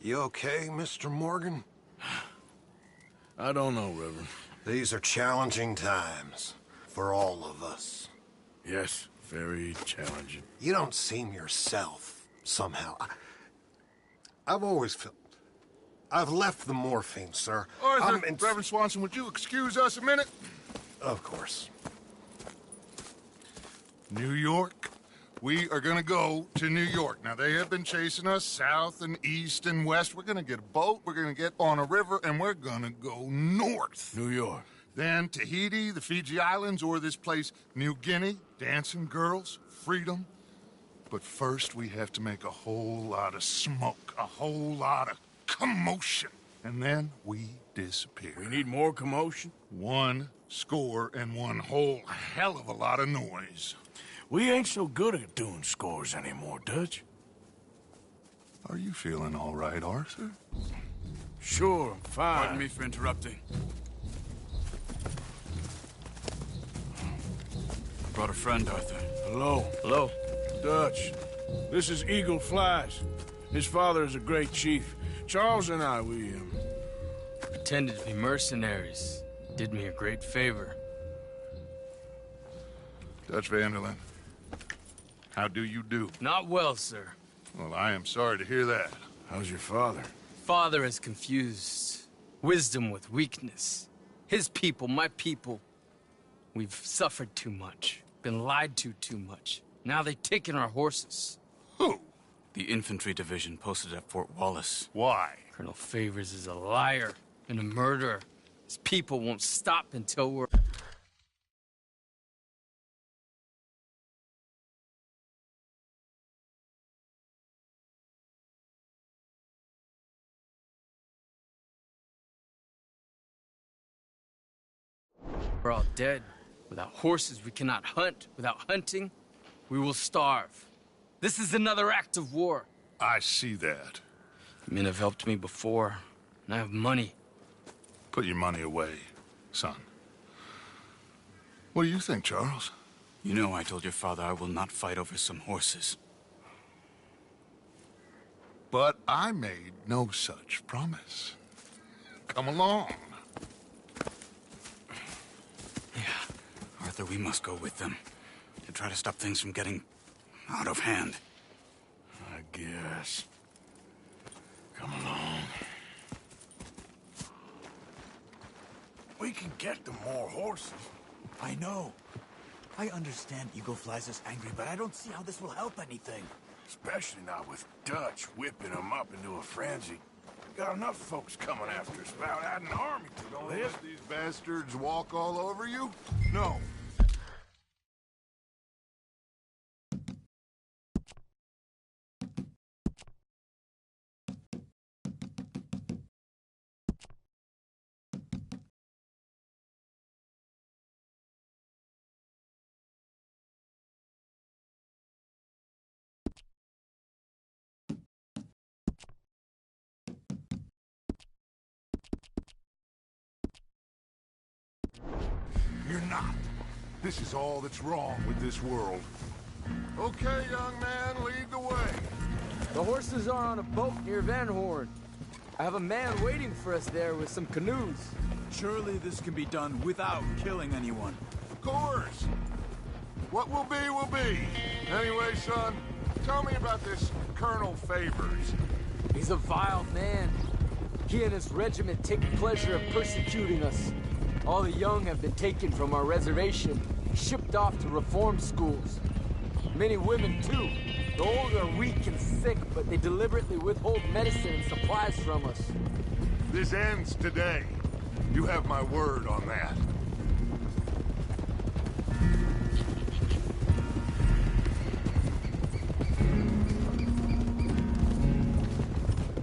You okay, Mr. Morgan? I don't know, Reverend. These are challenging times for all of us. Yes, very challenging. You don't seem yourself, somehow. I've always felt... I've left the morphine, sir. Arthur, Reverend Swanson, would you excuse us a minute? Of course. New York. We are gonna go to New York. Now, they have been chasing us south and east and west. We're gonna get a boat, we're gonna get on a river, and we're gonna go north. New York. Then Tahiti, the Fiji Islands, or this place, New Guinea, dancing girls, freedom. But first, we have to make a whole lot of smoke, a whole lot of commotion. And then we disappear. We need more commotion? 1 score and 1 whole hell of a lot of noise. We ain't so good at doing scores anymore, Dutch. Are you feeling all right, Arthur? Sure, I'm fine. Pardon me for interrupting. I brought a friend, Arthur. Hello. Hello. Dutch. This is Eagle Flies. His father is a great chief. Charles and I, we pretended to be mercenaries. Did me a great favor. Dutch van der Linde. How do you do? Not well, sir. Well, I am sorry to hear that. How's your father? Father has confused wisdom with weakness. His people, my people. We've suffered too much. Been lied to too much. Now they've taken our horses. Who? The infantry division posted at Fort Wallace. Why? Colonel Favors is a liar and a murderer. His people won't stop until we're... We're all dead. Without horses, we cannot hunt. Without hunting, we will starve. This is another act of war. I see that. Men have helped me before, and I have money. Put your money away, son. What do you think, Charles? You know I told your father I will not fight over some horses. But I made no such promise. Come along. Yeah, Arthur, we must go with them to try to stop things from getting out of hand. I guess. Come along. We can get them more horses. I know. I understand Eagle Flies is angry, but I don't see how this will help anything. Especially not with Dutch whipping them up into a frenzy. Got enough folks coming after us without adding an army to the Don't list. let these bastards walk all over you? No. You're not. This is all that's wrong with this world. Okay, young man, lead the way. The horses are on a boat near Van Horn. I have a man waiting for us there with some canoes. Surely this can be done without killing anyone. Of course. What will be, will be. Anyway, son, tell me about this Colonel Favors. He's a vile man. He and his regiment take pleasure of persecuting us. All the young have been taken from our reservation, shipped off to reform schools. Many women, too. The old are weak and sick, but they deliberately withhold medicine and supplies from us. This ends today. You have my word on that.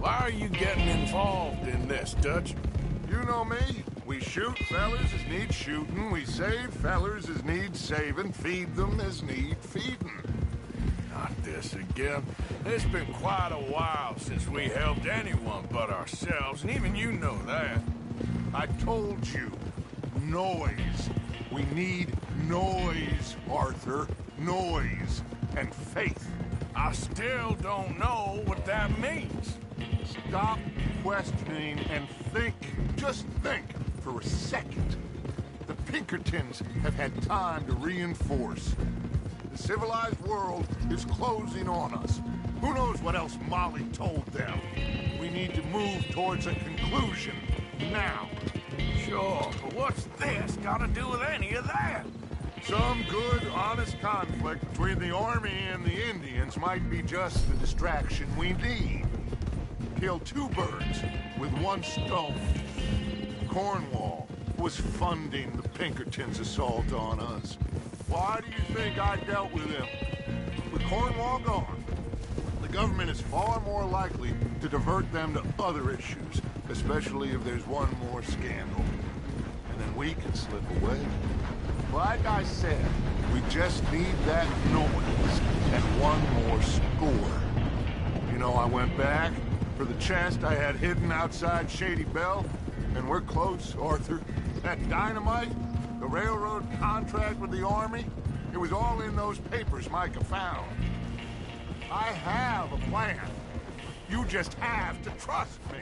Why are you getting involved in this, Dutch? You know me. We shoot fellers as need shooting. We save fellers as need saving. Feed them as need feeding. Not this again. It's been quite a while since we helped anyone but ourselves, and even you know that. I told you. Noise. We need noise, Arthur. Noise. And faith. I still don't know what that means. Stop questioning and think. Just think for a second. The Pinkertons have had time to reinforce. The civilized world is closing on us. Who knows what else Molly told them? We need to move towards a conclusion now. Sure, but what's this got to do with any of that? Some good, honest conflict between the army and the Indians might be just the distraction we need. Kill two birds with one stone. Cornwall was funding the Pinkertons' assault on us. Why do you think I dealt with him? With Cornwall gone, the government is far more likely to divert them to other issues, especially if there's one more scandal. And then we can slip away. Like I said, we just need that noise and one more score. You know, I went back for the chest I had hidden outside Shady Belle, and we're close, Arthur. That dynamite, the railroad contract with the army, it was all in those papers Micah found. I have a plan. You just have to trust me.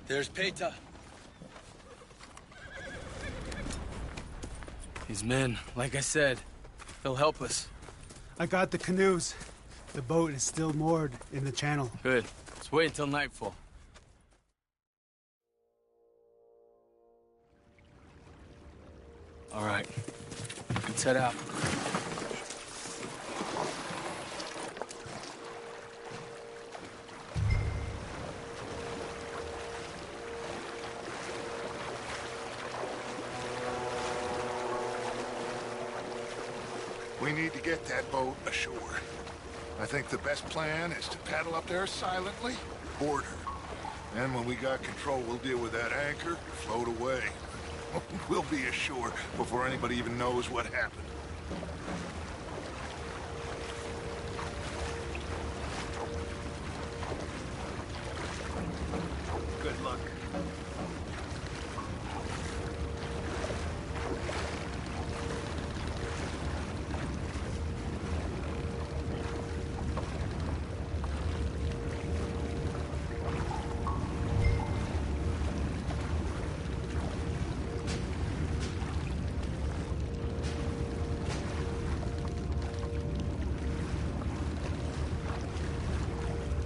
There's Peta. His men, like I said, they'll help us. I got the canoes. The boat is still moored in the channel. Good. Let's wait until nightfall. All right. Let's head out. We need to get that boat ashore. I think the best plan is to paddle up there silently, board her. And when we got control, we'll deal with that anchor and float away. We'll be ashore before anybody even knows what happened. Good luck.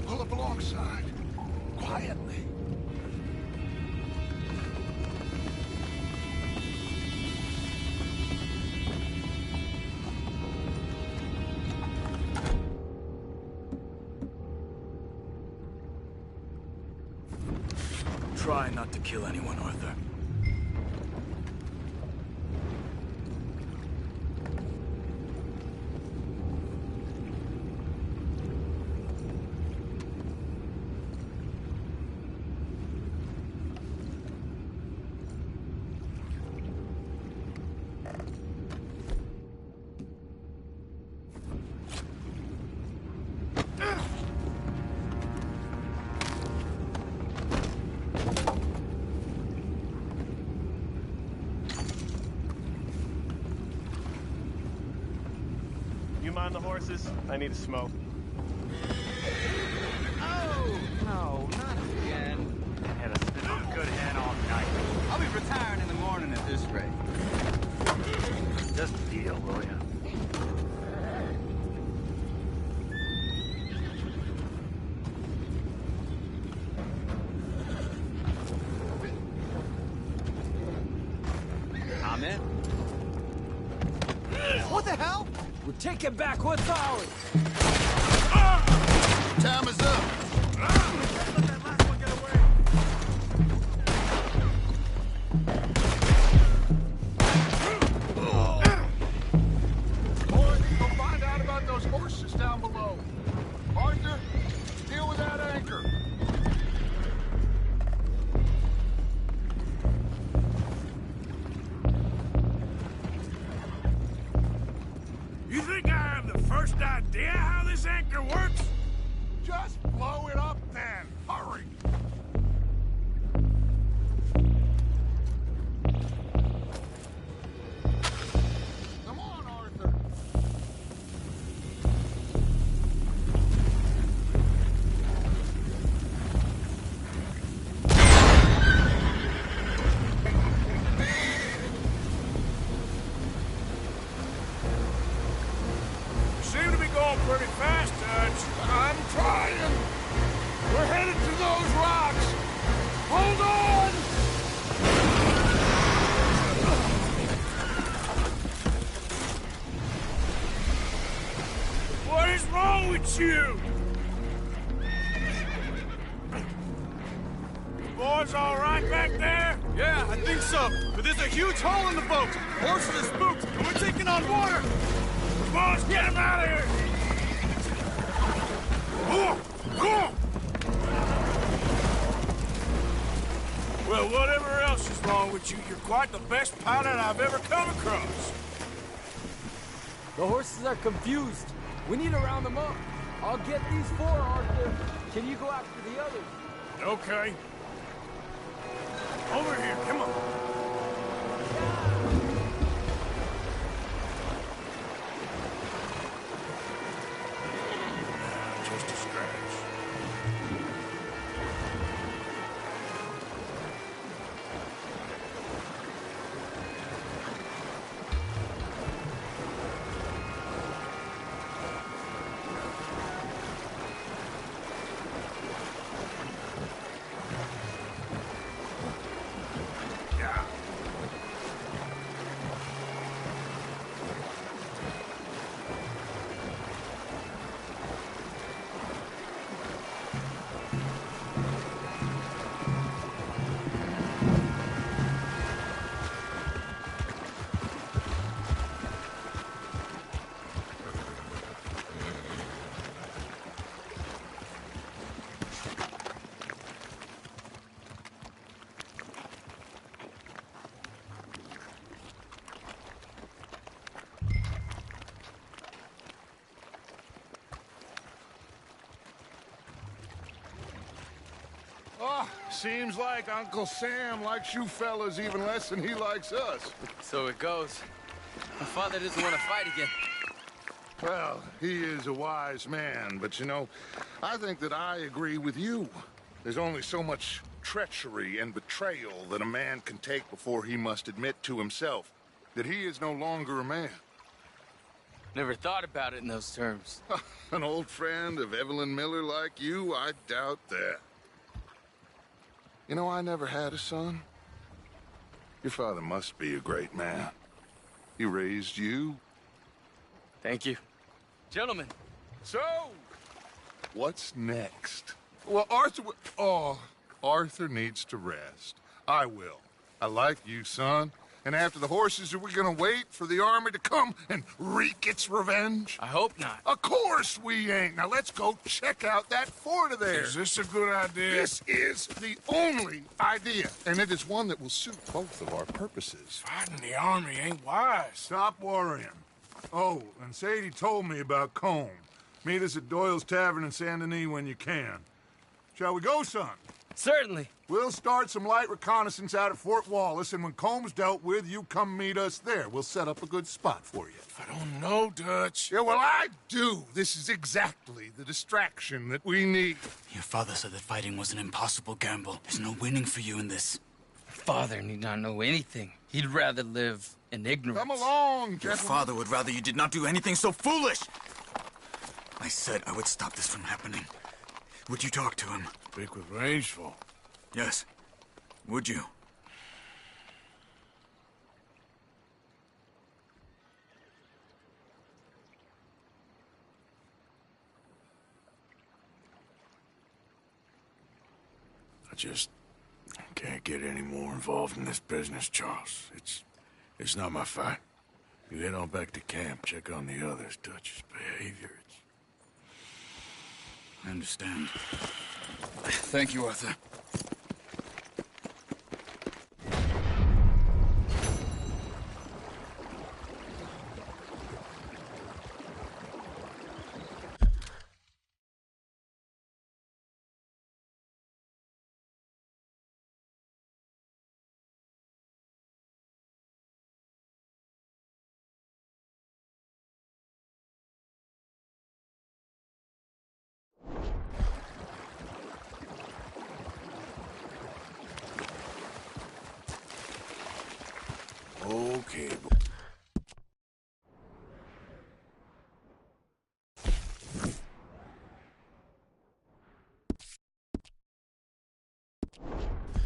Pull up alongside, quietly. Try not to kill anyone, Arthur. You mind the horses? I need a smoke. Oh, no, not again. Had a been on a good hand all night. I'll be retiring in the morning at this rate. Just deal, will ya? I'm in. What the hell? We're taking back what's ours. Time is up. Let that last one get away. Boys, go find out about those horses down below. idea how this anchor works? Just blow it up then. Hurry. Come on, Arthur. Seem to be going pretty fast, Dutch. I'm trying. We're headed to those rocks. Hold on! What is wrong with you? Boys all right back there? Yeah, I think so. But there's a huge hole in the boat. Horses are spooked, and we're taking on water. Boys, get him out of here! Well, whatever else is wrong with you, you're quite the best pilot I've ever come across. The horses are confused. We need to round them up. I'll get these four, Arthur. Can you go after the others? Okay. Over here, come on. Just a scratch. Oh, seems like Uncle Sam likes you fellas even less than he likes us. So it goes. My father doesn't want to fight again. Well, he is a wise man, but you know, I think that I agree with you. There's only so much treachery and betrayal that a man can take before he must admit to himself that he is no longer a man. Never thought about it in those terms. An old friend of Evelyn Miller like you, I doubt that. You know, I never had a son. Your father must be a great man. He raised you. Thank you. Gentlemen. So, what's next? Well, Arthur... Oh, Arthur needs to rest. I will. I like you, son. And after the horses, are we gonna wait for the army to come and wreak its revenge? I hope not. Of course we ain't. Now let's go check out that fort of theirs. Is this a good idea? This is the only idea, and it is one that will suit both of our purposes. Fighting the army ain't wise. Stop worrying. Oh, and Sadie told me about Combe. Meet us at Doyle's Tavern in Saint Denis when you can. Shall we go, son? Certainly. We'll start some light reconnaissance out at Fort Wallace, and when Combs dealt with, you come meet us there. We'll set up a good spot for you. I don't know, Dutch. Yeah, well, I do. This is exactly the distraction that we need. Your father said that fighting was an impossible gamble. There's no winning for you in this. Father need not know anything. He'd rather live in ignorance. Come along, Your gentlemen. father would rather you did not do anything so foolish. I said I would stop this from happening. Would you talk to him? Speak with Rangeful. Yes. Would you? I just can't get any more involved in this business, Charles. It's not my fight. You head on back to camp, check on the others, Dutch's behavior. I understand. Thank you, Arthur.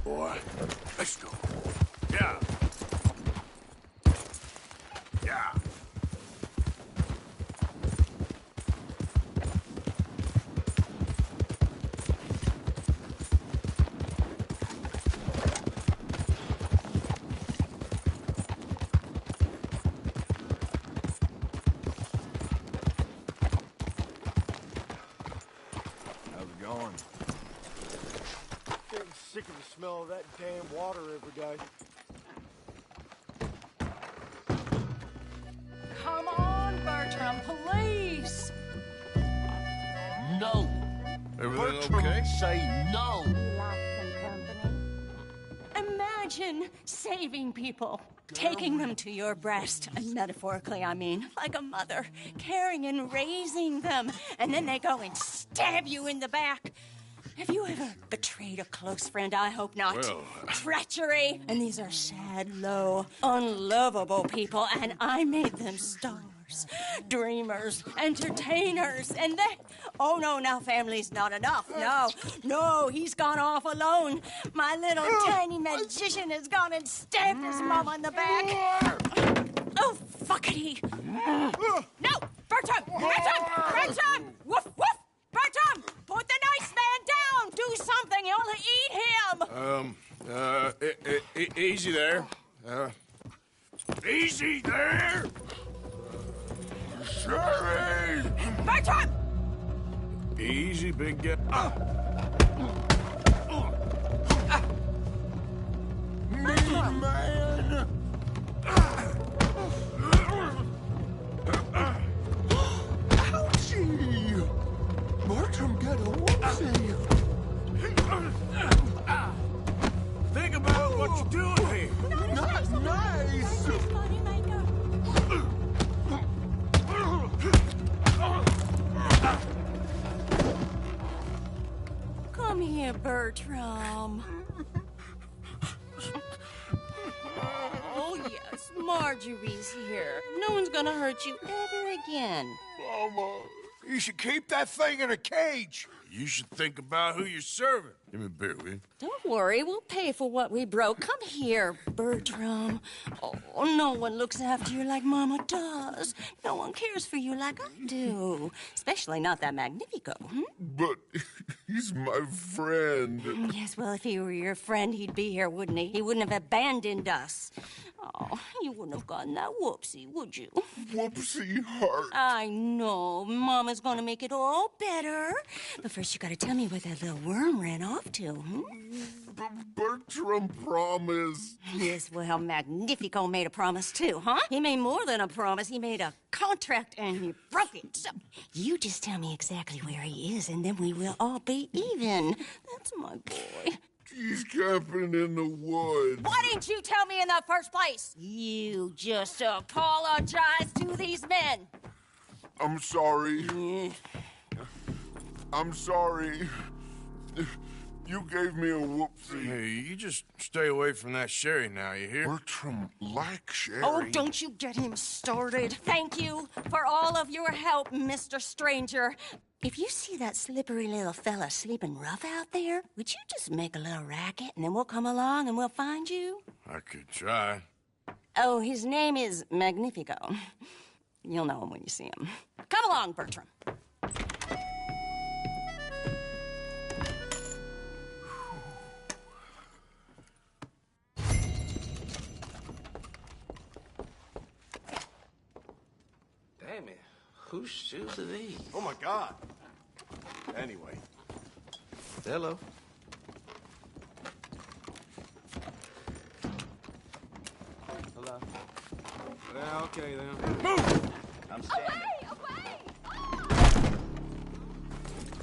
boy. Let's go. Yeah. Yeah. How's it going? Getting sick of the smell of that damn water every day. Come on, Bertram, please. No. Everything Bertram, okay? say no. You like some company? Imagine saving people. Taking them to your breast, and metaphorically, I mean, like a mother, caring and raising them, and then they go and stab you in the back. Have you ever betrayed a close friend? I hope not. Well, Treachery. And these are sad, low, unlovable people, and I made them stars, dreamers, entertainers, and they... Oh, no, now family's not enough. No, he's gone off alone. My little tiny magician has gone and stabbed his mama in the back. Oh, fuckity. No, Bertram! Woof, woof! Bertram, put the nice man down! Do something, you'll eat him! Easy there. Easy there! Sherry! Bertram! Easy, big guy. Man! Ouchie! Bertram got a whoopsie. Think about what you're doing here. Not nice. Come here, Bertram. Oh, yes, Marjorie's here. No one's gonna hurt you ever again. Mama, you should keep that thing in a cage. You should think about who you're serving. Give me a beer, will you? Don't worry, we'll pay for what we broke. Come here, Bertram. Oh, no one looks after you like Mama does. No one cares for you like I do. Especially not that Magnifico. But he's my friend. Yes, well, if he were your friend, he'd be here, wouldn't he? He wouldn't have abandoned us. Oh, you wouldn't have gotten that whoopsie, would you? Whoopsie heart. I know. Mama's gonna make it all better. But first, you gotta tell me where that little worm ran off to, Bertram promised. Yes, well, Magnifico made a promise, too, huh? He made more than a promise. He made a contract, and he broke it. So, you just tell me exactly where he is, and then we will all be even. That's my boy. He's camping in the woods. Why didn't you tell me in the first place? You just apologize to these men. I'm sorry. I'm sorry. You gave me a whoopsie. Hey, you just stay away from that Sherry now, you hear? Bertram likes Sherry. Oh, don't you get him started. Thank you for all of your help, Mr. Stranger. If you see that slippery little fella sleeping rough out there, would you just make a little racket and then we'll come along and we'll find you? I could try. Oh, his name is Magnifico. You'll know him when you see him. Come along, Bertram. Damn it. Whose shoes are these? Oh my God. Anyway. Hello. Hello. Yeah, okay then. Move! I'm standing. Away!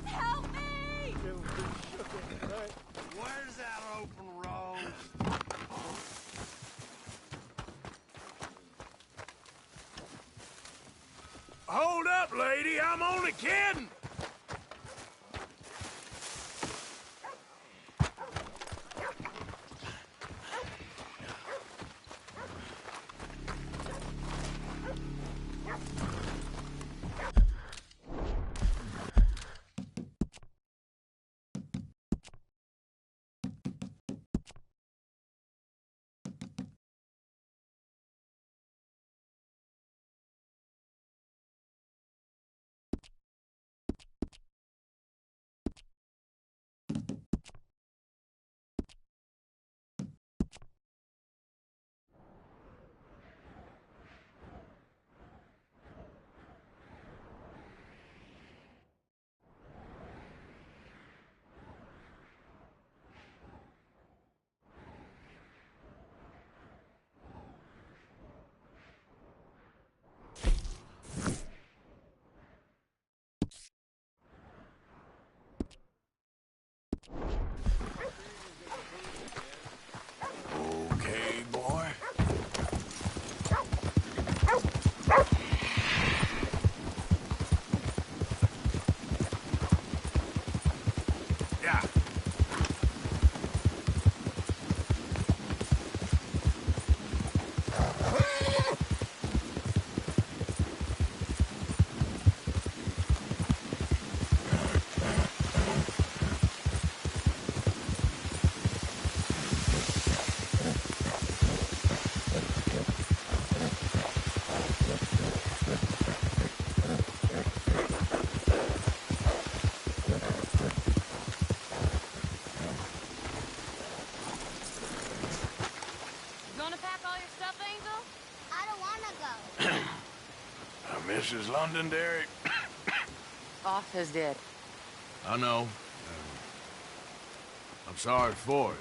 Help me! Where's that open road? Hold up, lady. I'm only kidding. Yeah. Mrs. Londonderry? Arthur's dead. I know. I'm sorry for it.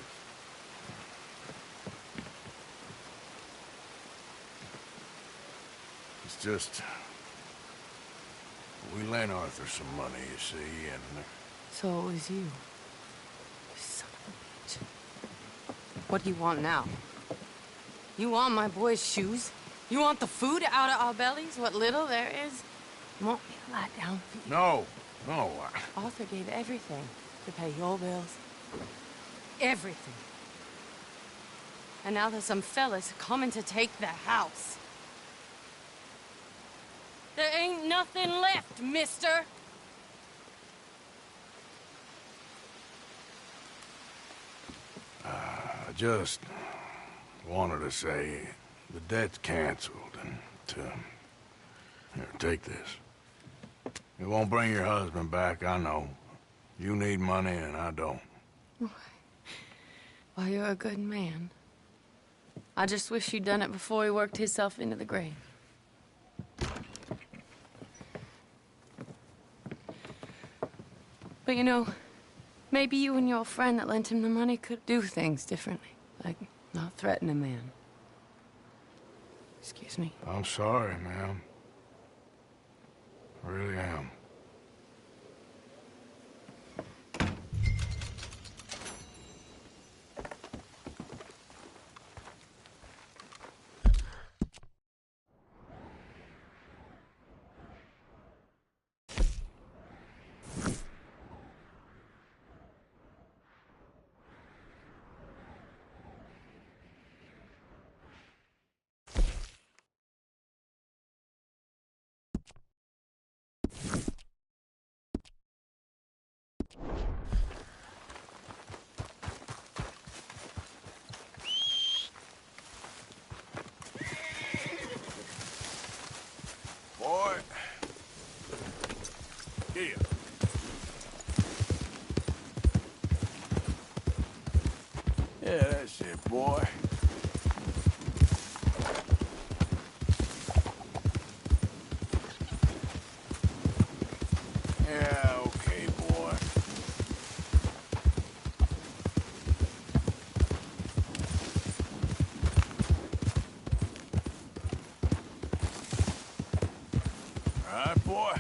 It's just... we lent Arthur some money, you see, and... So it was you. You son of a bitch. What do you want now? You want my boy's shoes? You want the food out of our bellies? What little there is? You want me to lie down for you? No. No. Arthur gave everything to pay your bills. Everything. And now there's some fellas coming to take the house. There ain't nothing left, mister. I just wanted to say the debt's canceled and to... Here, take this. It won't bring your husband back, I know. You need money and I don't. Well, you're a good man. I just wish you'd done it before he worked himself into the grave. But you know, maybe you and your friend that lent him the money could do things differently. Like, not threaten a man. Excuse me. I'm sorry, ma'am. I really am. Boy. Here. Yeah, that's it, boy. Yeah, okay, boy. All right, boy.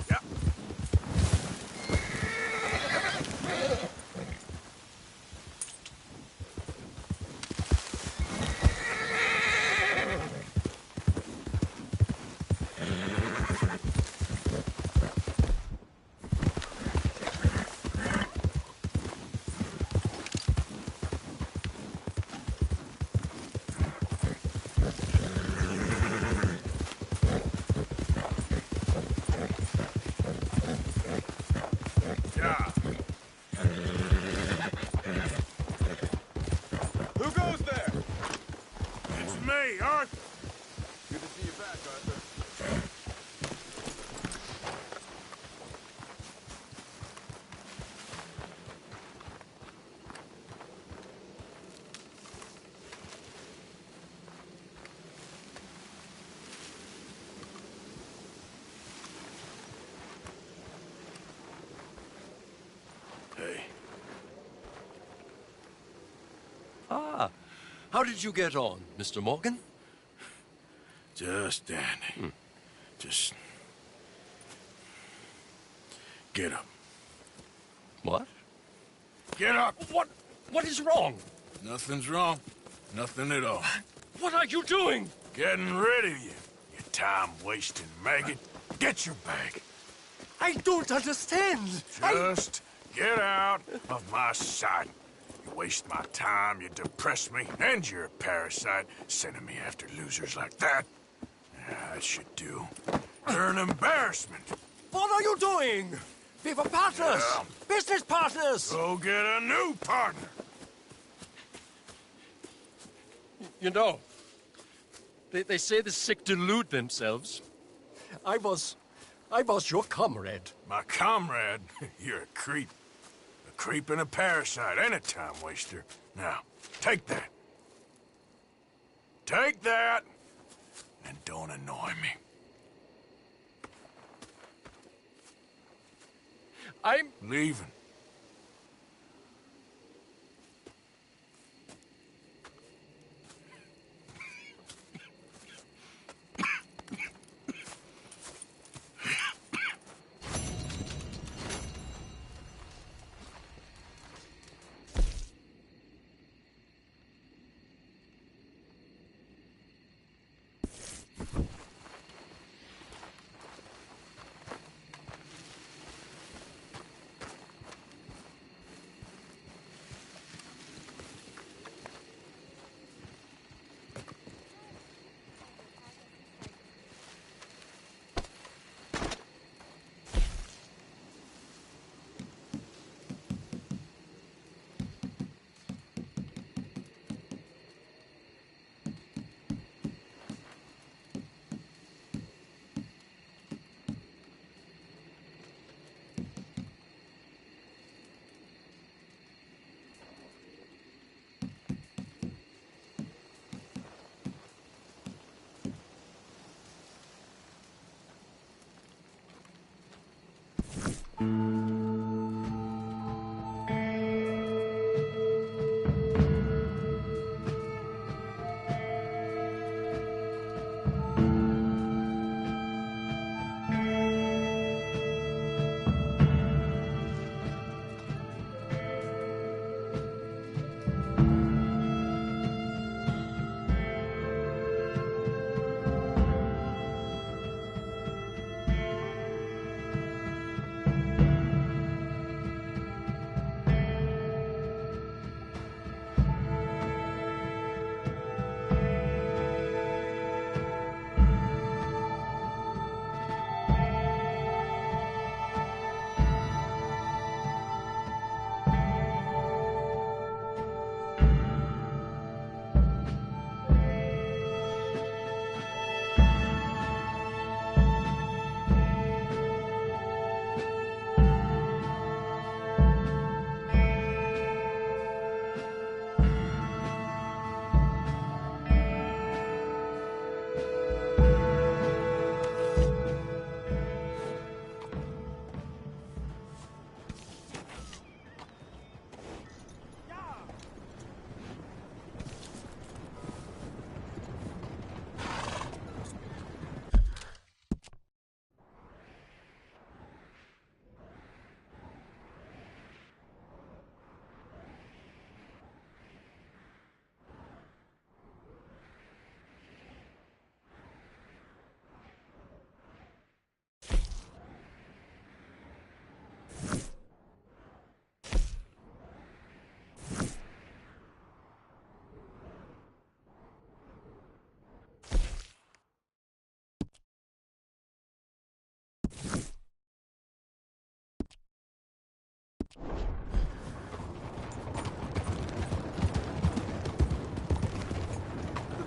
Yeah. Who goes there? It's me, Arthur. Good to see you back, Arthur. Hey. Ah, how did you get on, Mr. Morgan? Just dandy. Just... get up. What? Get up! What is wrong? Nothing's wrong. Nothing at all. What are you doing? Getting rid of you, you time-wasting maggot. Get your bag. I don't understand. Just get out of my sight. You waste my time, you depress me, and you're a parasite, sending me after losers like that. Yeah, that should do. You're an embarrassment. What are you doing? We were partners. Yeah. Business partners. Go get a new partner. You know, they say the sick delude themselves. I was your comrade. My comrade? You're a creep. A creep and a parasite and a time waster. Now, take that. Take that, and don't annoy me. I'm leaving.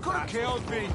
Could have killed me.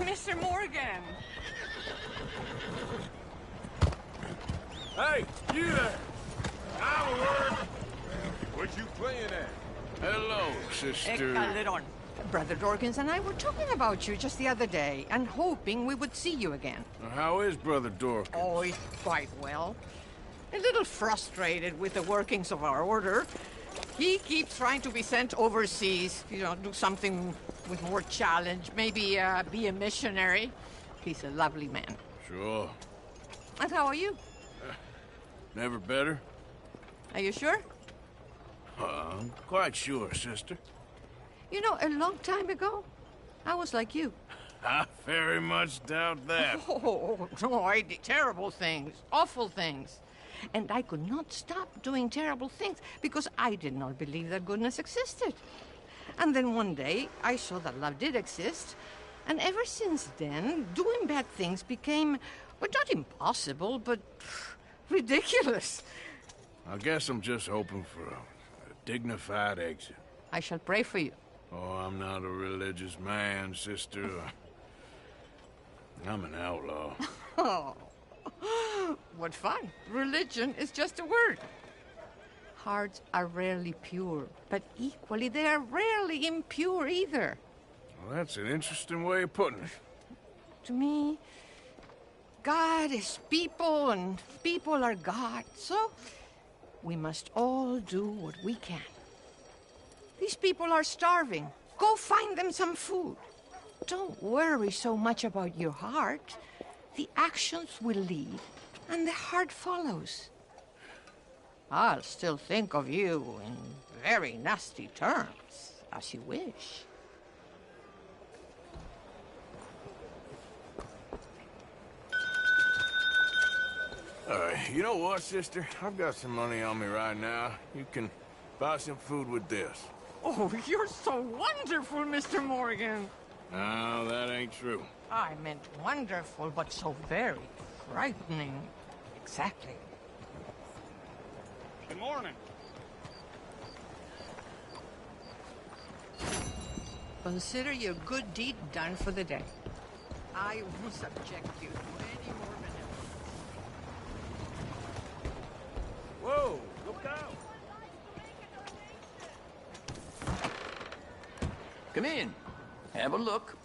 Mr. Morgan! Hey, you there! I'm a word. What you playing at? Hello, sister. Calderon. Brother Dorkins and I were talking about you just the other day and hoping we would see you again. How is Brother Dorkins? Oh, he's quite well. A little frustrated with the workings of our order. He keeps trying to be sent overseas, do something with more challenge, maybe be a missionary. He's a lovely man. Sure. And how are you? Never better? Are you sure? I'm quite sure, sister. You know, a long time ago, I was like you. I very much doubt that. Oh, no, I did terrible things, awful things. And I could not stop doing terrible things because I did not believe that goodness existed. And then one day, I saw that love did exist. And ever since then, doing bad things became, well, not impossible, but ridiculous. I guess I'm just hoping for a dignified exit. I shall pray for you. Oh, I'm not a religious man, sister. I'm an outlaw. Oh, what fun. Religion is just a word. Hearts are rarely pure, but equally they are rarely impure either. Well, that's an interesting way of putting it. To me, God is people and people are God, so we must all do what we can. These people are starving. Go find them some food. Don't worry so much about your heart. The actions will lead, and the heart follows. I'll still think of you in very nasty terms, as you wish. You know what, sister? I've got some money on me right now. You can buy some food with this. Oh, you're so wonderful, Mr. Morgan. No, that ain't true. I meant wonderful, but so very frightening. Exactly. Good morning. Consider your good deed done for the day. I won't subject you to any more benevolence. Whoa, look out. Come in. Have a look.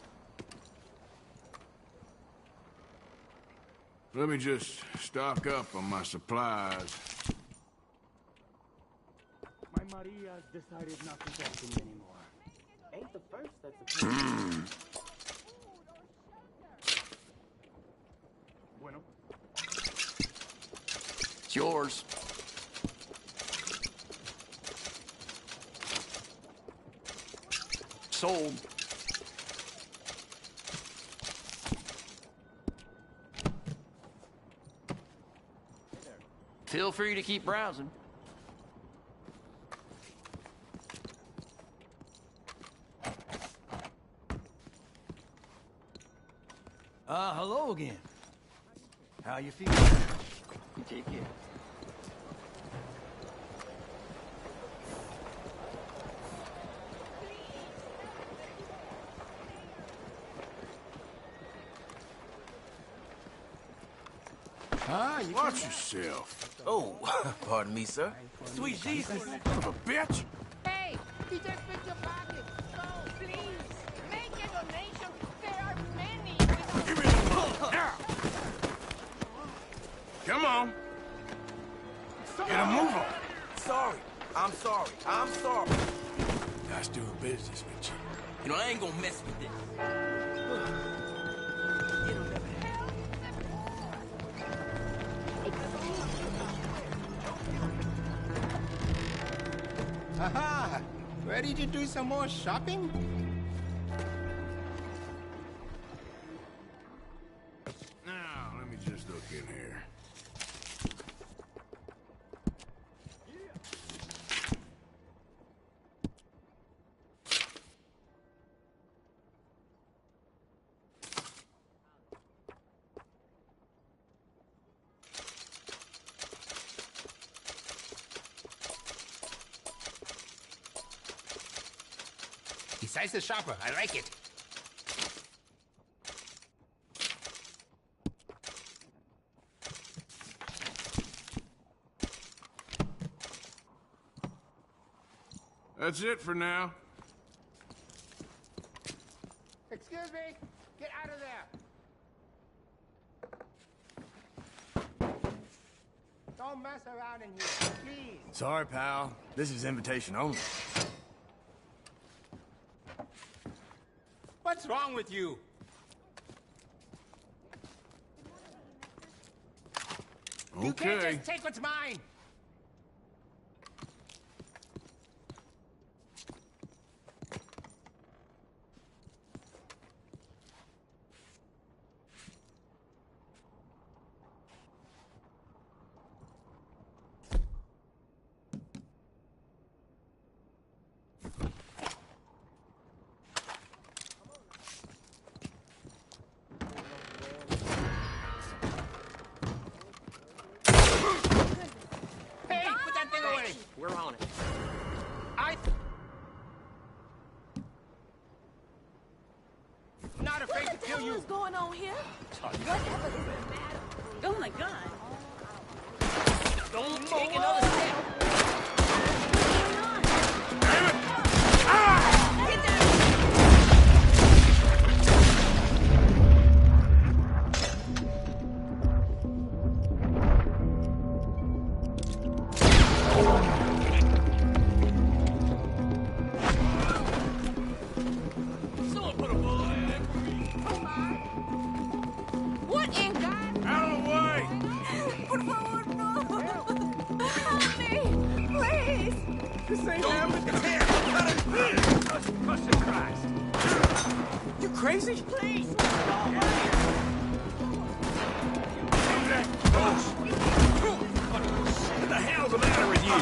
Let me just stock up on my supplies. My Maria's decided not to talk to me anymore. Ain't the first that's a Bueno. It's yours. Sold. Feel free to keep browsing. Hello again. How you feeling? You take care. Watch yourself. Oh, pardon me, sir. Sweet Jesus. Son of a bitch. Hey, he just picked your pocket. So, please, make a donation. There are many. Give me the money. Now. Come on. Get a move on. Sorry. I'm sorry. I'm sorry. Nice doing business with you. You know, I ain't gonna mess with this. Aha! Ready to do some more shopping? Now, let me just look in here. Besides the shopper, I like it. That's it for now. Excuse me. Get out of there. Don't mess around in here, please. Sorry, pal. This is invitation only. What's wrong with you? Okay. You can't just take what's mine. We're on it. I'm not afraid to kill you. What's going on here? Whatever is the matter? Oh my God! Don't take another step. What in God? Out of the way! Por favor, no! Help me, please! This ain't happening. Christ. You crazy? Please. What the hell's the matter with you?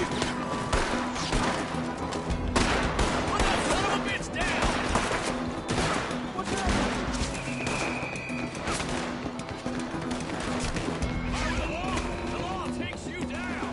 Put that son of a bitch down! What's the law takes you down!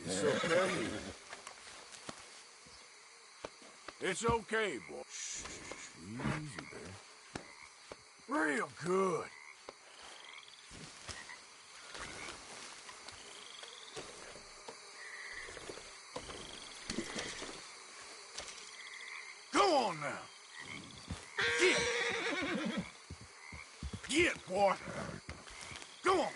It's okay. It's okay, boy. Shh, easy there. Real good. Go on now. Get. Get, boy. Go on.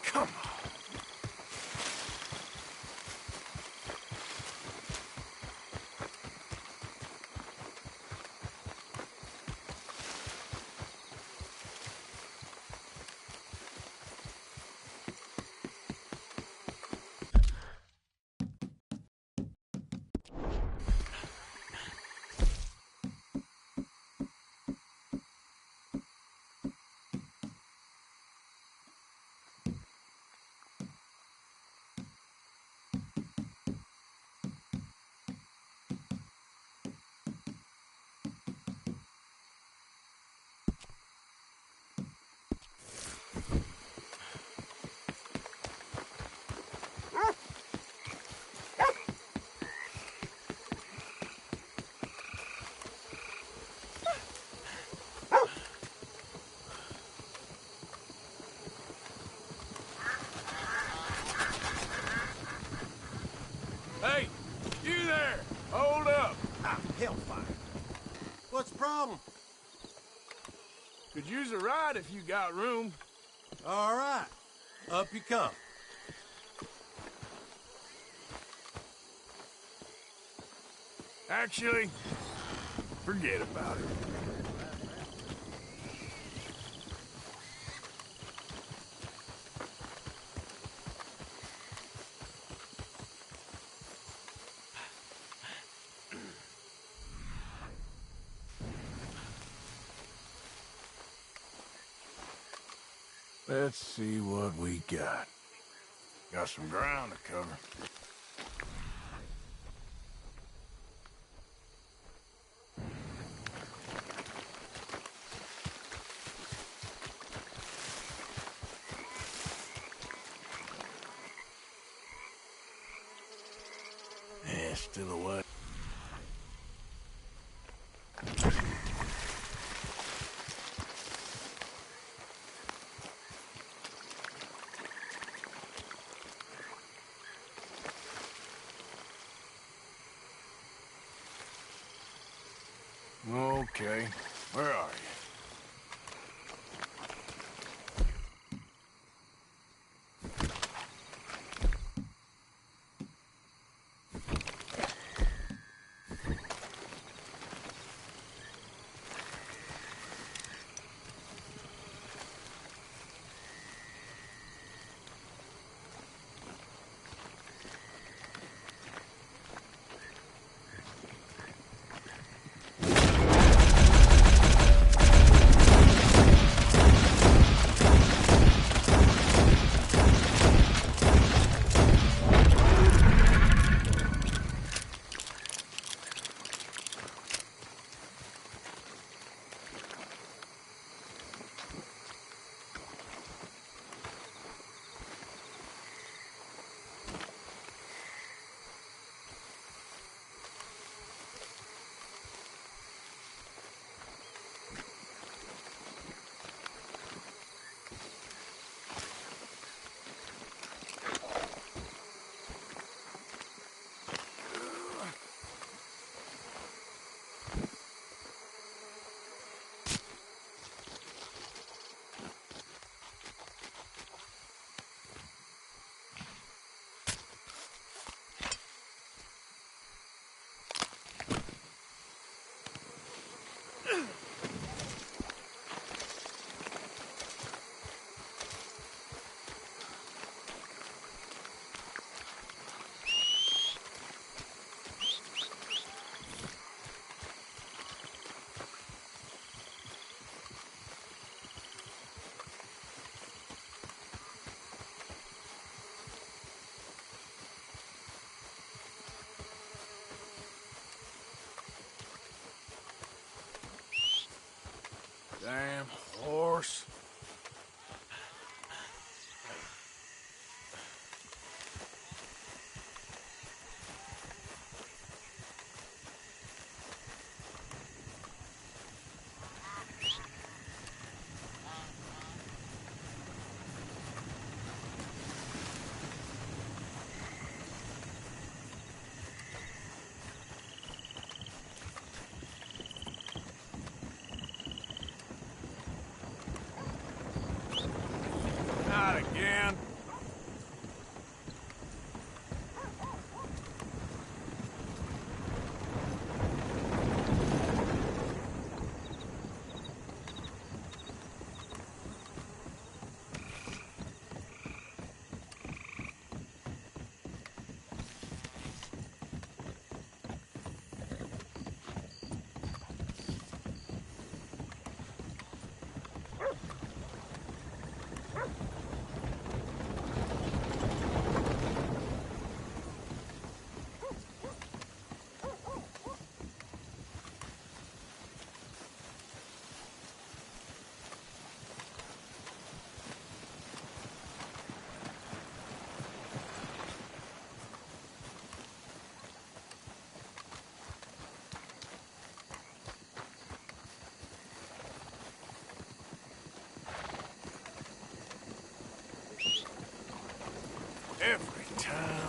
Come on. Hey, you there! Hold up! Ah, hellfire. What's the problem? Could use a ride if you got room. All right. Up you come. Actually, forget about it. Let's see what we got. Got some ground to cover. Yeah, still a what? Okay, where are you? time.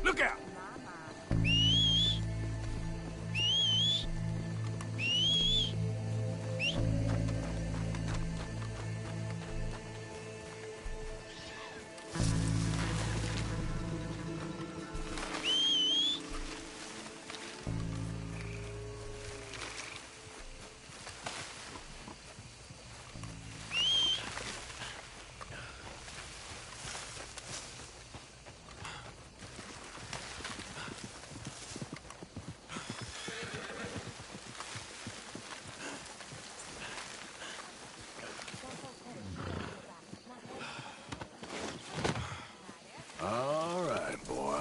Look out! All right, boy.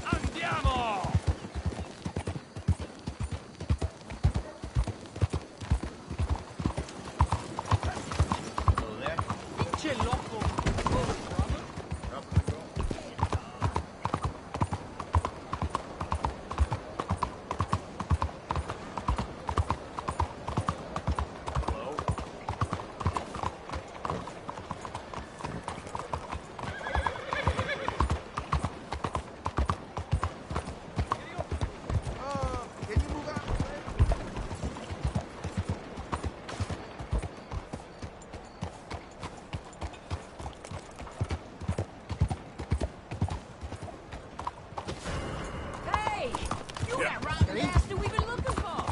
Andiamo! C'è loco! Hey! You that rotten bastard we've been looking for!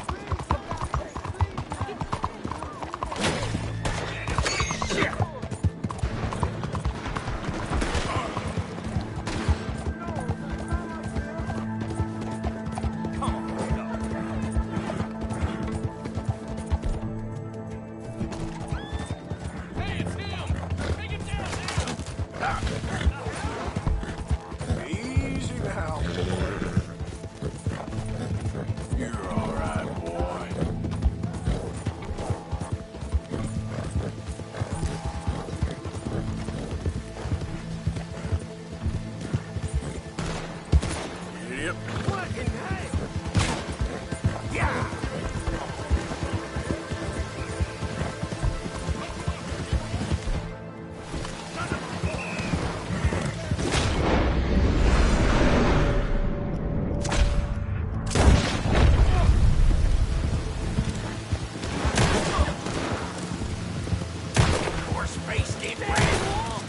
Hey, it's him! Take it down now! Easy now. You're all right, boy. Yep. What in hell? Yeah! Poor space game ran long.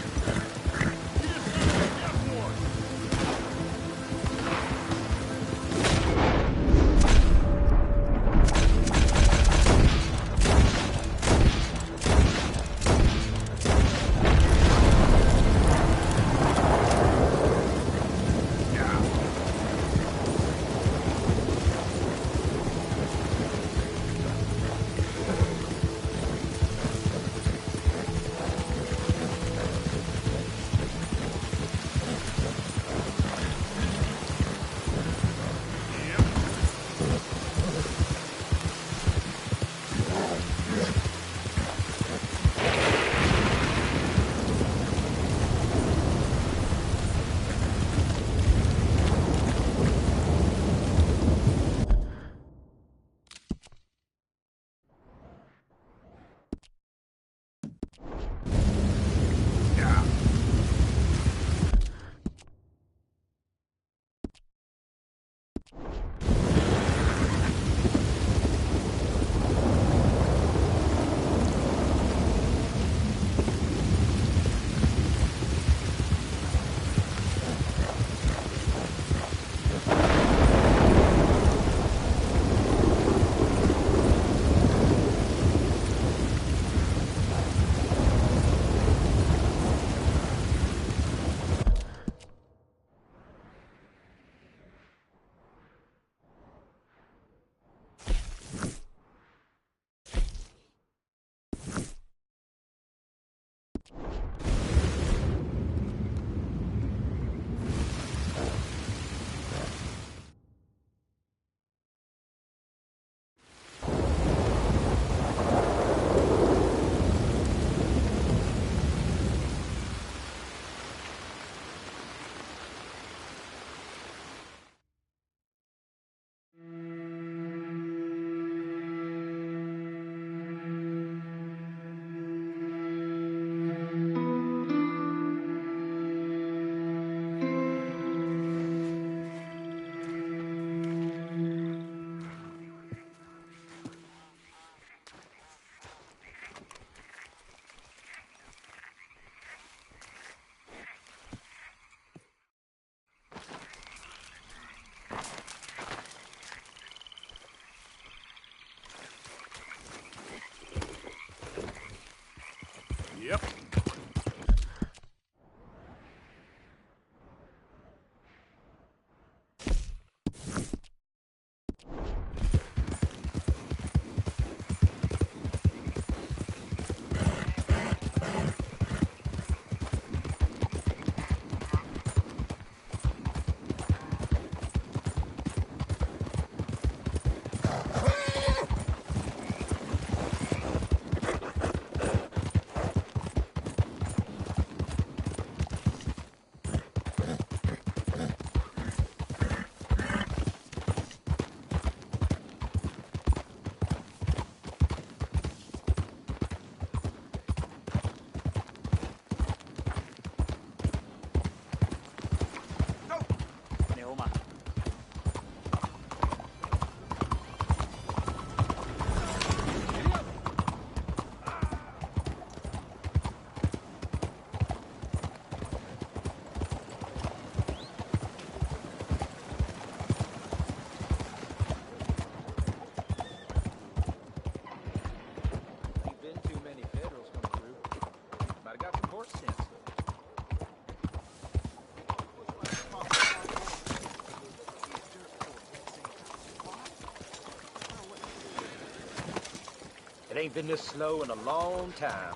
It ain't been this slow in a long time.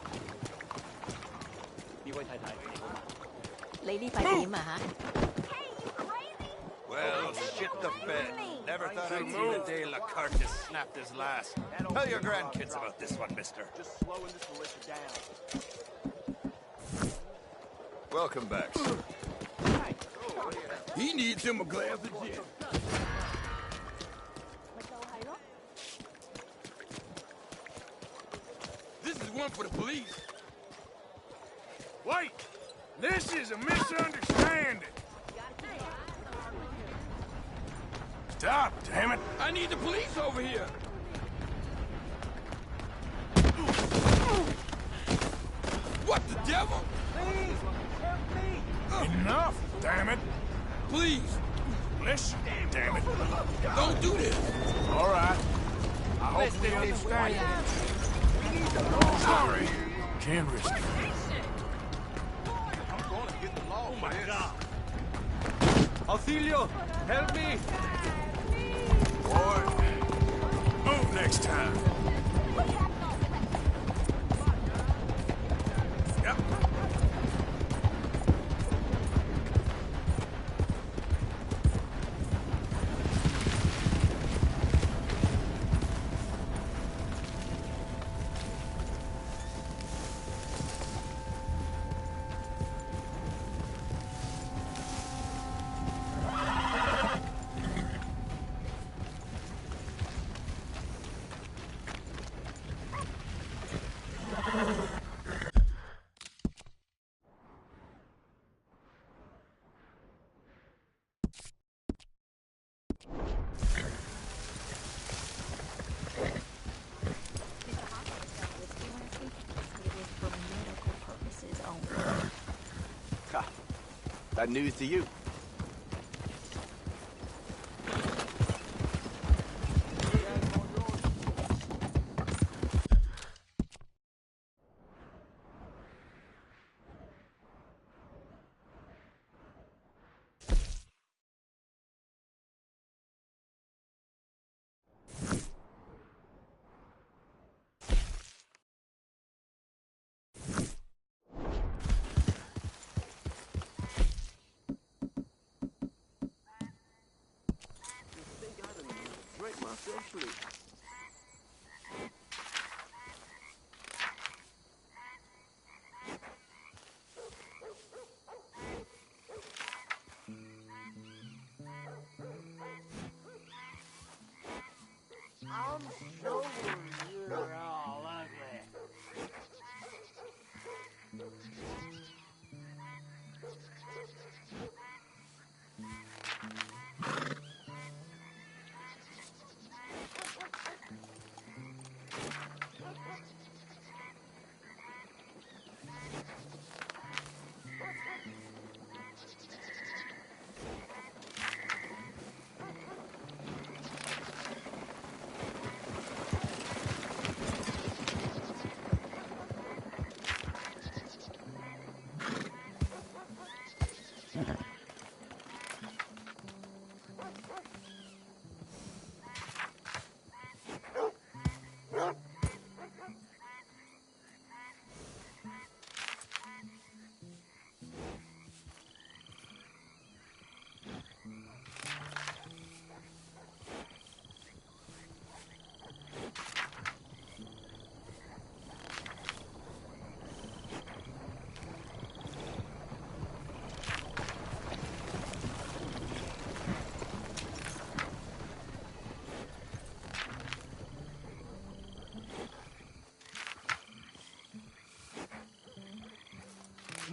Well, shit the bed. Never thought I'd see the day Lacartis snapped his last. Tell your grandkids about this one, mister. Just slowing this militia down. Welcome back, sir. He needs him a glass of gin. This is one for the police. Wait! This is a misunderstanding. Stop, damn it! I need the police over here. What the devil? Please, help me. Enough, damn it! Please. Listen, damn it. Don't do this. All right. I hope you understand. Sorry. Can't risk it. I'm gonna get the law. Oh my God. Auxilio, help me. Boy, move next time. Yep. That news to you. I'm sure you're all ugly.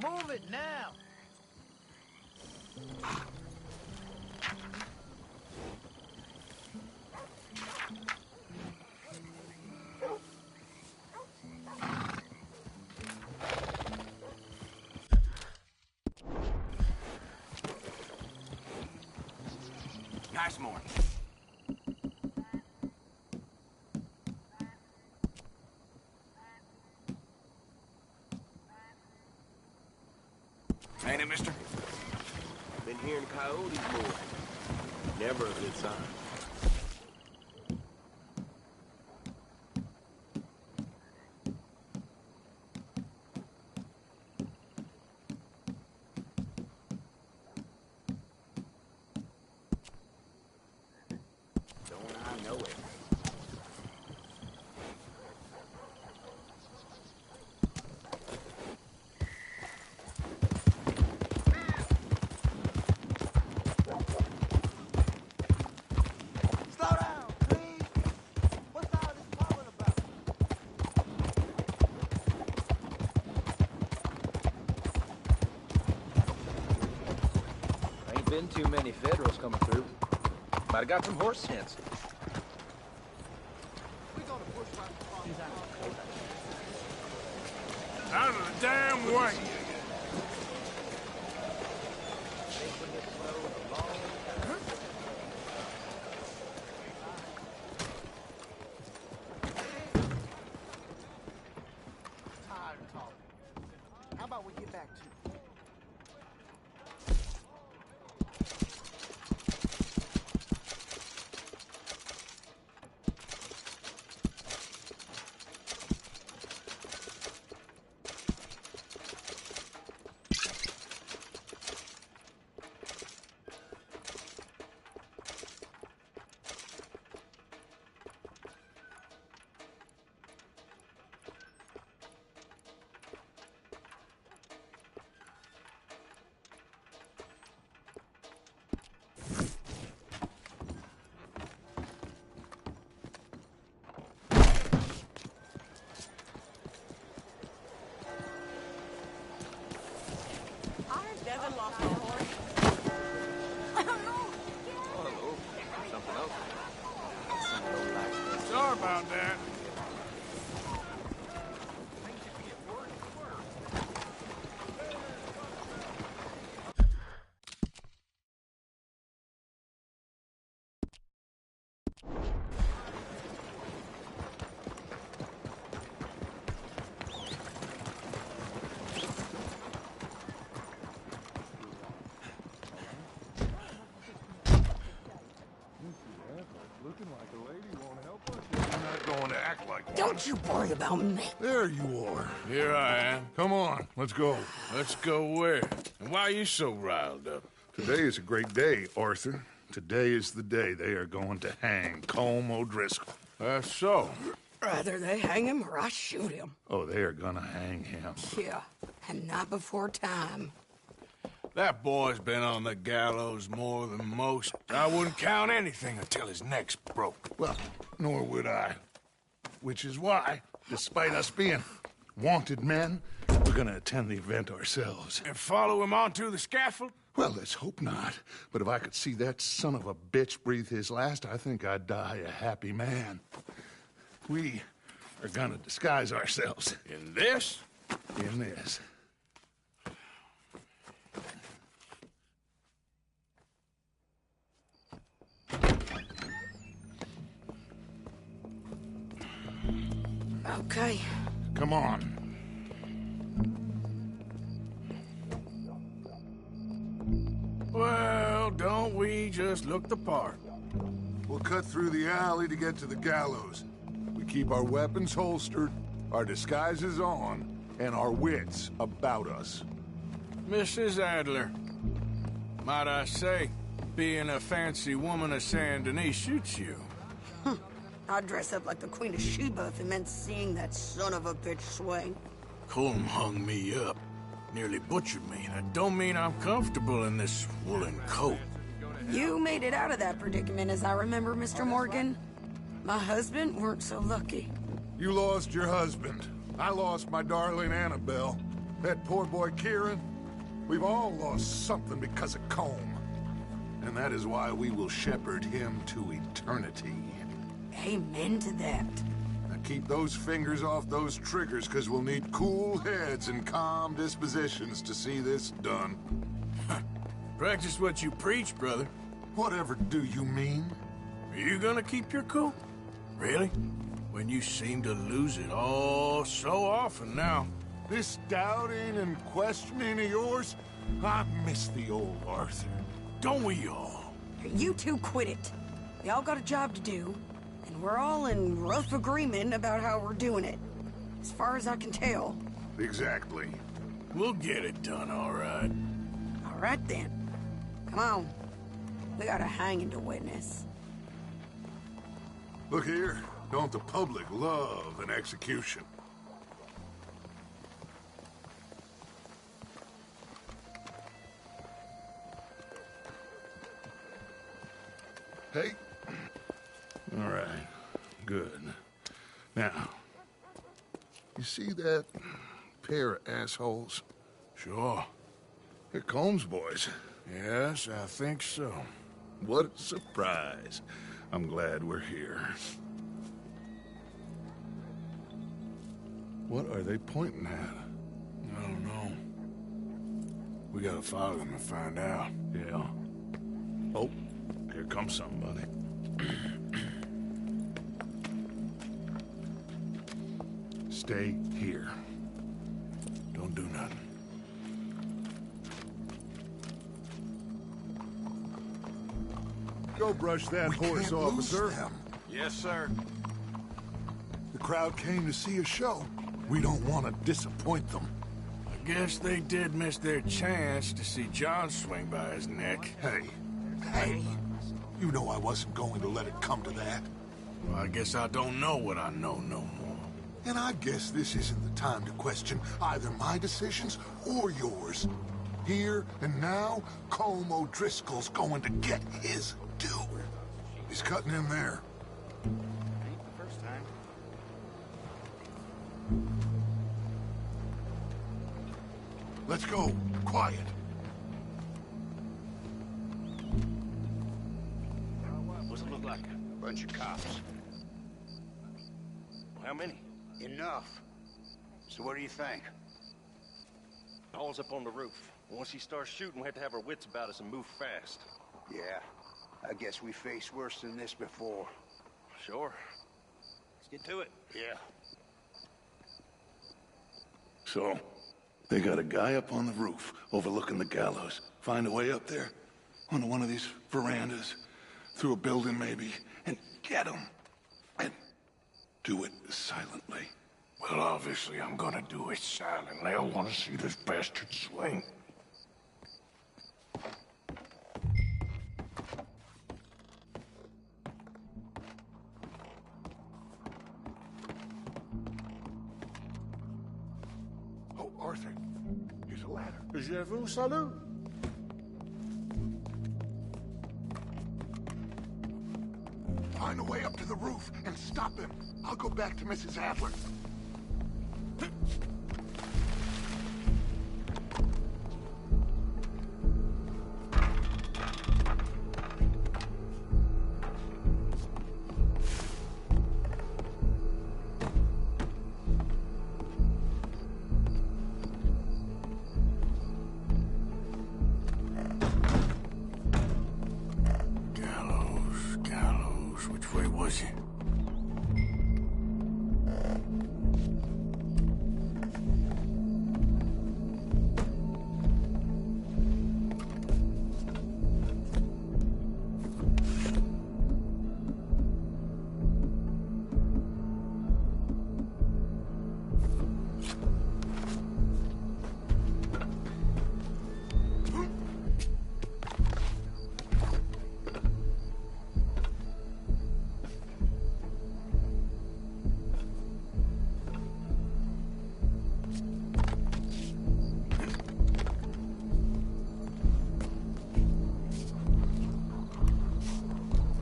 Move it now! Nice morning. Ain't it, mister? Been hearing coyotes more. Never a good sign. Been too many Federals coming through. Might have got some horse sense. Out of the damn way! How about we get back to Devin lost my horse. Something else. Sorry about that. Don't you worry about me. There you are. Here I am. Come on, let's go. Let's go where? And why are you so riled up? Today is a great day, Arthur. Today is the day they are going to hang Colm O'Driscoll. That's so. Rather they hang him or I shoot him. Oh, they are gonna hang him. Yeah, and not before time. That boy's been on the gallows more than most. I wouldn't count anything until his neck's broke. Well, nor would I. Which is why, despite us being wanted men, we're gonna attend the event ourselves. And follow him onto the scaffold? Well, let's hope not. But if I could see that son of a bitch breathe his last, I think I'd die a happy man. We are gonna disguise ourselves. In this? In this. Okay. Come on. Well, don't we just look the part? We'll cut through the alley to get to the gallows. We keep our weapons holstered, our disguises on, and our wits about us. Mrs. Adler, might I say, being a fancy woman of Saint Denis shoots you. I'd dress up like the Queen of Sheba if it meant seeing that son of a bitch swing. Colm hung me up, nearly butchered me. That don't mean I'm comfortable in this woolen coat. You made it out of that predicament, as I remember, Mr. Morgan. My husband weren't so lucky. You lost your husband. I lost my darling Annabelle. That poor boy Kieran. We've all lost something because of Colm. And that is why we will shepherd him to eternity. Amen to that. Now keep those fingers off those triggers, because we'll need cool heads and calm dispositions to see this done. Practice what you preach, brother. Whatever do you mean? Are you gonna keep your cool? Really? When you seem to lose it all so often now. This doubting and questioning of yours, I miss the old Arthur. Don't we all? You two quit it. We all got a job to do, and we're all in rough agreement about how we're doing it. As far as I can tell. Exactly. We'll get it done, all right. All right, then. Come on. We got a hanging to witness. Look here. Don't the public love an execution? Hey. All right. Good. Now, you see that pair of assholes? Sure. They're Colm's boys. Yes, I think so. What a surprise. I'm glad we're here. What are they pointing at? I don't know. We gotta follow them and find out. Yeah. Oh, here comes somebody. Stay here. Don't do nothing. Go brush that horse, officer. Yes, sir. The crowd came to see a show. We don't want to disappoint them. I guess they did miss their chance to see John swing by his neck. Hey, you know I wasn't going to let it come to that. Well, I guess I don't know what I know no more. And I guess this isn't the time to question either my decisions or yours. Here and now, Colm O'Driscoll's going to get his due. He's cutting in there. Ain't the first time. Let's go. Quiet. What's it look like? A bunch of cops. How many? Enough. So what do you think? Paul's up on the roof. Once he starts shooting, we have to have our wits about us and move fast. Yeah. I guess we faced worse than this before. Sure. Let's get to it. Yeah. So, they got a guy up on the roof overlooking the gallows. Find a way up there, onto one of these verandas, through a building maybe, and get him. And do it silently. Well, obviously I'm gonna do it silently. I want to see this bastard swing. Oh, Arthur, here's a ladder. Je vous salue. Find a way up to the roof and stop him. I'll go back to Mrs. Adler. Gallows, which way was he?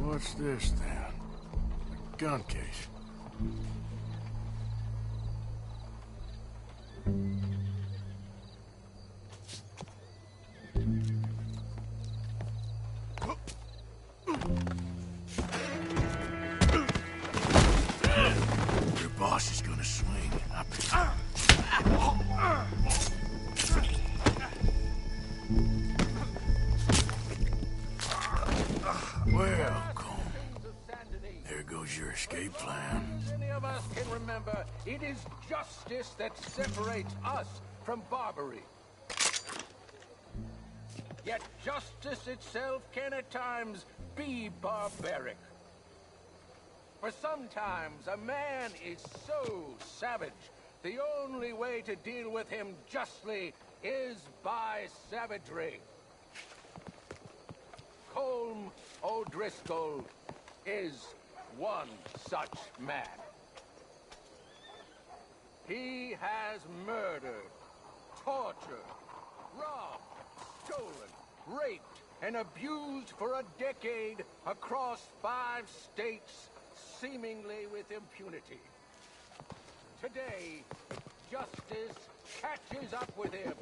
What's this, then? A gun case. Your boss is gonna swing. Well, there goes your escape plan. Many of us can remember, it is justice that separates us from Barbary. Yet justice itself can at times be barbaric. For sometimes a man is so savage, the only way to deal with him justly is by savagery. Colm O'Driscoll is one such man. He has murdered, tortured, robbed, stolen, raped, and abused for a decade across 5 states, seemingly with impunity. Today, justice catches up with him.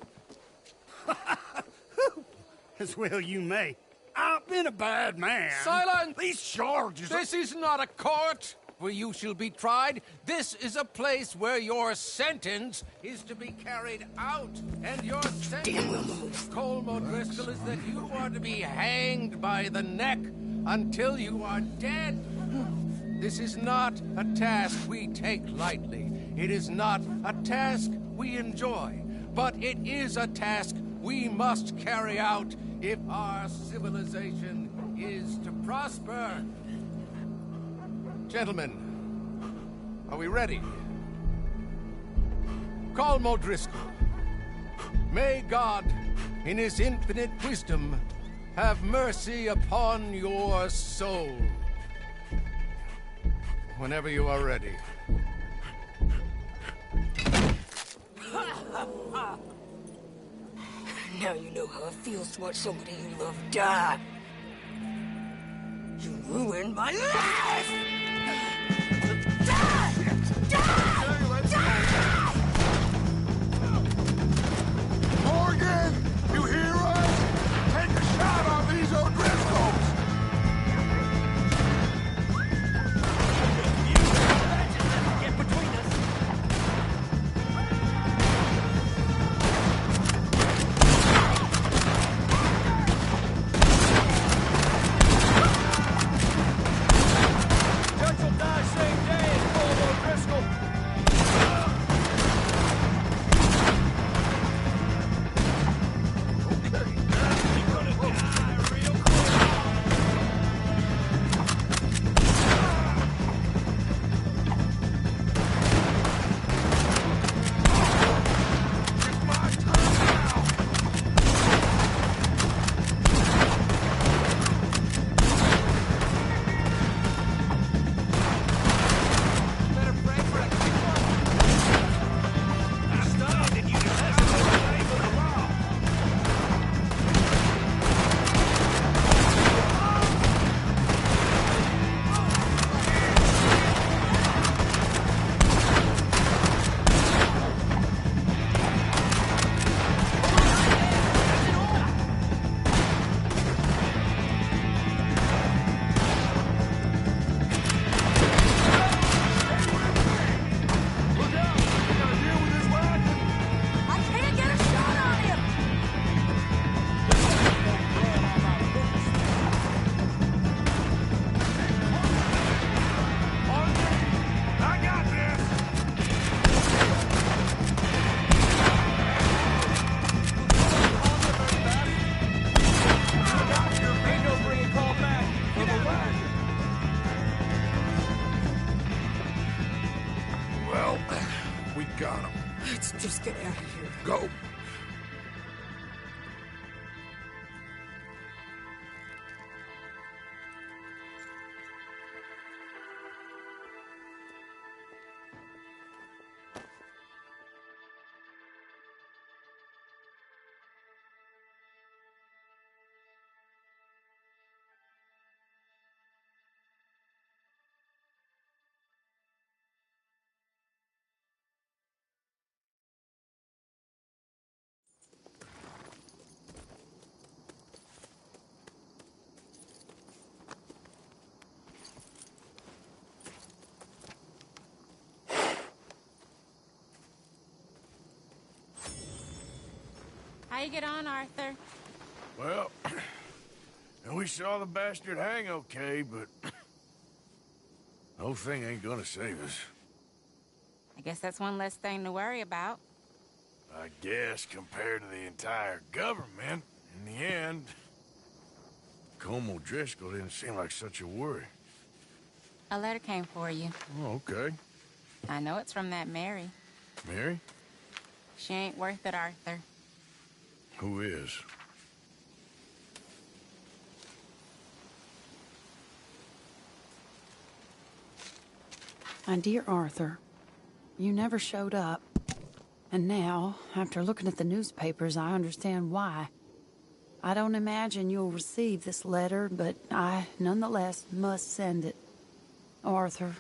As well you may. I've been a bad man. Silence! These charges are... This is not a court where you shall be tried. This is a place where your sentence is to be carried out. And your sentence, Colm O'Driscoll, is that you are to be hanged by the neck until you are dead. This is not a task we take lightly. It is not a task we enjoy. But it is a task we must carry out if our civilization is to prosper. Gentlemen, are we ready? Colm O'Driscoll, may God, in his infinite wisdom, have mercy upon your soul. Whenever you are ready. Now you know how it feels to watch somebody you love die. You ruined my life! Die! Die! Die! Morgan! You hear us? Take a shot on these O'Driscolls! Get between us! Judge will die same day as Colm O'Driscoll. Well, we got him. Let's just get out of here. Go. How you get on, Arthur? Well, and we saw the bastard hang okay, but the whole thing ain't gonna save us. I guess that's one less thing to worry about. I guess compared to the entire government, in the end, Colm O'Driscoll didn't seem like such a worry. A letter came for you. Oh, okay. I know it's from that Mary. Mary? She ain't worth it, Arthur. Who is? My dear Arthur, you never showed up. And now, after looking at the newspapers, I understand why. I don't imagine you'll receive this letter, but I, nonetheless, must send it. Arthur.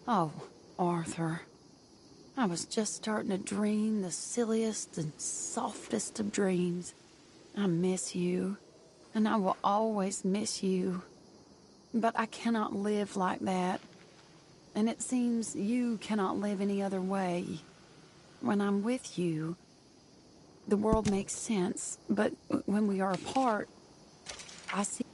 Oh, Arthur. I was just starting to dream the silliest and softest of dreams. I miss you, and I will always miss you. But I cannot live like that. And it seems you cannot live any other way. When I'm with you, the world makes sense. But when we are apart, I see...